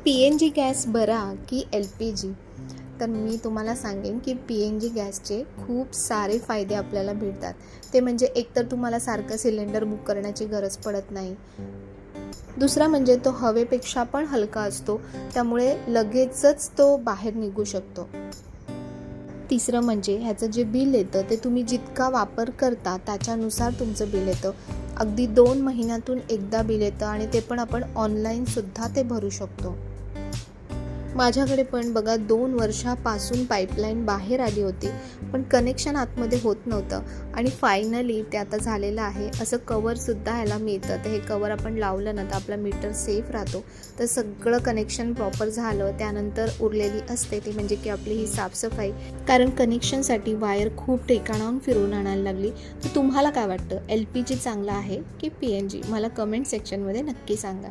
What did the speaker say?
PNG gas बरा की LPG? तर मी तुम्हाला सांगेन की PNG गॅसचे खूप सारे फायदे आपल्याला भेटतात. ते म्हणजे एकतर तुम्हाला सारखं सिलेंडर बुक करण्याची गरज पडत नाही. दुसरा म्हणजे तो हवेपेक्षा पण हलका असतो, त्यामुळे लगेचच तो बाहेर निघू शकतो. तिसरं म्हणजे ह्याचं जे बिल येतं ते तुम्ही जितका वापर करता त्याच्यानुसार तुमचं बिल येतं. अगदी 2 महिन्यातून एकदा बिल येतं आणि ते पण आपण ऑनलाईनसुद्धा ते भरू शकतो. माझ्याकडे पण बघा 2 वर्षापासून पाईपलाईन बाहेर आली होती, पण कनेक्शन आतमध्ये होत नव्हतं आणि फायनली ते आता झालेलं आहे. असं कवरसुद्धा ह्याला मिळतं. तर हे कवर आपण लावलं ना तर आपला मीटर सेफ राहतो. तर सगळं कनेक्शन प्रॉपर झालं त्यानंतर उरलेली असते ती म्हणजे की आपली ही साफसफाई. कारण कनेक्शनसाठी वायर खूप ठिकाणाहून फिरवून आणायला लागली. तर तुम्हाला काय वाटतं, LPG चांगला आहे की PNG? मला कमेंट सेक्शनमध्ये नक्की सांगा.